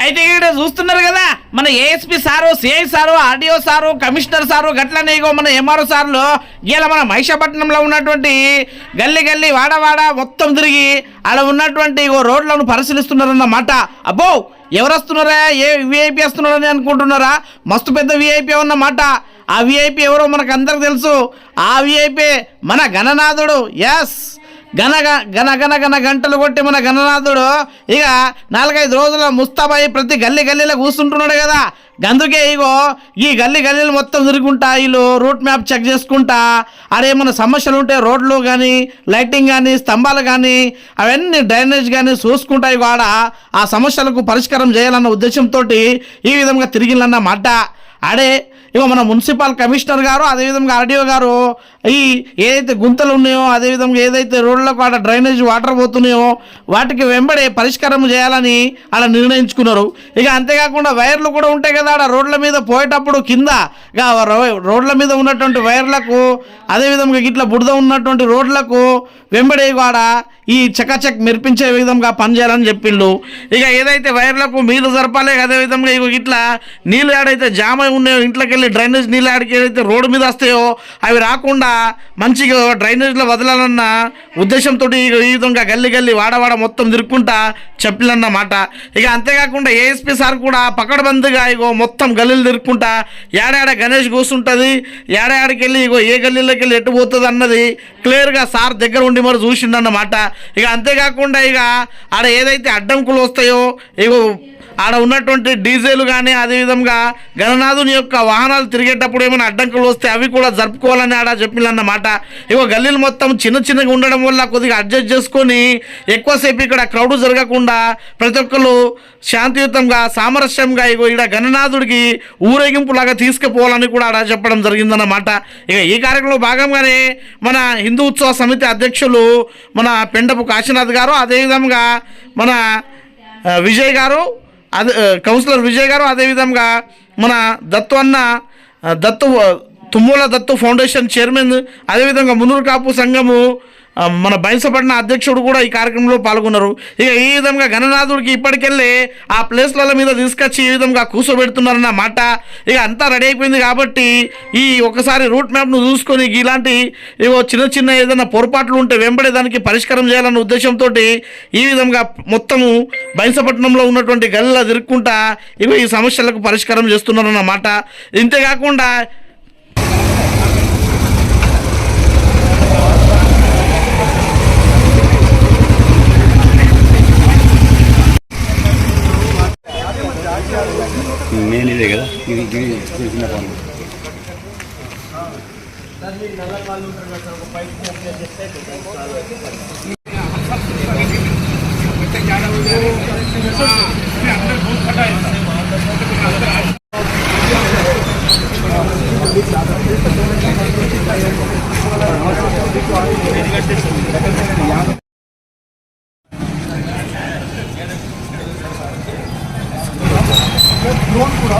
అయితే ఇక్కడ చూస్తున్నారు కదా మన ASP sir, CI sir, RDO sir, commissioner sir, గట్లనే ఇగో మన ఎంఆర్ఓ సార్లు ఇలా మన మహిషాపట్నంలో ఉన్నటువంటి గల్లీ గల్లీ వాడవాడ మొత్తం తిరిగి ఆడ ఉన్నటువంటి ఇగో రోడ్లను పరిశీలిస్తున్నారన్నమాట. అబ్బో ఎవరు వస్తున్నారా, ఏ విఐపి వస్తున్నారని అనుకుంటున్నారా? మస్తు పెద్ద విఐపి అన్నమాట. ఆ విఐపి ఎవరో మనకు అందరికి తెలుసు. ఆ విఐపి మన గణనాథుడు. ఎస్, గన గన గన గన గంటలు కొట్టి మన గణనాథుడు ఇక 4-5 రోజుల ముస్తాబాయి ప్రతి గల్లీ గల్లీలో కూర్చుంటున్నాడు కదా. అందుకే ఇగో ఈ గల్లీ గల్లీలు మొత్తం తిరుగుంటా వీళ్ళు రూట్ మ్యాప్ చెక్ చేసుకుంటా ఆడేమన్నా సమస్యలు ఉంటే రోడ్లు కానీ, లైటింగ్ కానీ, స్తంభాలు కానీ, అవన్నీ డ్రైనేజ్ కానీ చూసుకుంటా ఇగో ఆడ ఆ సమస్యలకు పరిష్కారం చేయాలన్న ఉద్దేశంతో ఈ విధంగా తిరిగిలన్నమాట. ఆడే ఇగో మన మున్సిపల్ కమిషనర్ గారు, అదేవిధంగా ఆర్డీఓ గారు ఈ ఏదైతే గుంతలు ఉన్నాయో, అదేవిధంగా ఏదైతే రోడ్లకు ఆడ డ్రైనేజ్ వాటర్ పోతున్నాయో వాటికి వెంబడే పరిష్కారం చేయాలని అలా నిర్ణయించుకున్నారు. ఇక అంతేకాకుండా వైర్లు కూడా ఉంటాయి కదా ఆడ రోడ్ల మీద పోయేటప్పుడు కింద రోడ్ల మీద ఉన్నటువంటి వైర్లకు, అదేవిధంగా ఇట్లా బురద ఉన్నటువంటి రోడ్లకు వెంబడే ఆడ ఈ చకచక్ మెరిపించే విధంగా పనిచేయాలని చెప్పిండు. ఇక ఏదైతే వైర్లకు నీళ్లు జరపాలి, అదేవిధంగా ఇక ఇట్లా నీళ్ళు ఏడైతే జామ ఉన్నాయో ఇంట్లోకి వెళ్ళి డ్రైనేజ్ నీళ్ళు ఆడికి ఏదైతే రోడ్డు మీద వస్తాయో అవి రాకుండా మంచిగా డ్రైనేజ్లో వదలాలన్న ఉద్దేశంతో ఈ విధంగా గల్లీ గల్లీ వాడవాడ మొత్తం తిరుక్కుంటా చెప్పిల్లన్నమాట. ఇక అంతేకాకుండా ఏఎస్పీ సార్ కూడా పకడ్బందీగా ఇగో మొత్తం గల్లీలు తిరుక్కుంటా ఏడాడ గణేష్ కూర్చుంటుంది, ఏడాడికి వెళ్ళి ఇగో ఏ గల్లీలోకి వెళ్ళి ఎట్టు పోతుంది అన్నది క్లియర్గా సార్ దగ్గర ఉండి మరి చూసిండన్నమాట. ఇక అంతేకాకుండా ఇక ఆడ ఏదైతే అడ్డంకులు వస్తాయో ఇగో ఆడ ఉన్నటువంటి డీజిల్ కానీ, అదేవిధంగా గణనాథుని యొక్క వాహనాలు తిరిగేటప్పుడు ఏమైనా అడ్డంకులు వస్తే అవి కూడా జరుపుకోవాలని ఆడ చెప్పిందన్నమాట. ఇగో గల్లీలు మొత్తం చిన్న చిన్నగా ఉండడం వల్ల కొద్దిగా అడ్జస్ట్ చేసుకొని ఎక్కువసేపు ఇక్కడ క్రౌడ్ జరగకుండా ప్రతి ఒక్కరు శాంతియుతంగా సామరస్యంగా ఇగో ఇక్కడ గణనాథుడికి ఊరేగింపులాగా తీసుకుపోవాలని కూడా ఆడ చెప్పడం జరిగిందన్నమాట. ఇక ఈ కార్యక్రమంలో భాగంగానే మన హిందూ ఉత్సవ సమితి అధ్యక్షులు మన పెండపు కాశీనాథ్ గారు, అదేవిధంగా మన విజయ్ గారు, అదే కౌన్సిలర్ విజయ్ గారు, అదేవిధంగా మన దత్తు అన్న తుమ్మూల దత్తు ఫౌండేషన్ చైర్మన్, అదేవిధంగా మున్నూరు కాపు సంఘము మన బైన్సపట్న అధ్యక్షుడు కూడా ఈ కార్యక్రమంలో పాల్గొన్నారు. ఇక ఈ విధంగా గణనాథుడికి ఇప్పటికెళ్ళి ఆ ప్లేస్ల మీద తీసుకొచ్చి ఈ విధంగా కూర్చోబెడుతున్నారన్నమాట. ఇక అంతా రెడీ అయిపోయింది కాబట్టి ఈ ఒకసారి రూట్ మ్యాప్ను చూసుకొని ఇలాంటి ఇవో చిన్న చిన్న ఏదైనా పొరపాట్లు ఉంటే వెంబడే దానికి పరిష్కారం చేయాలన్న ఉద్దేశంతో ఈ విధంగా మొత్తము బైన్సపట్నంలో ఉన్నటువంటి గల్లీలో తిరుక్కుంటా ఇవి ఈ సమస్యలకు పరిష్కారం చేస్తున్నారన్నమాట. ఇంతేకాకుండా మెయిన్ ఇదే కదా, ఇది చిన్న పని. ड्रोन కూడా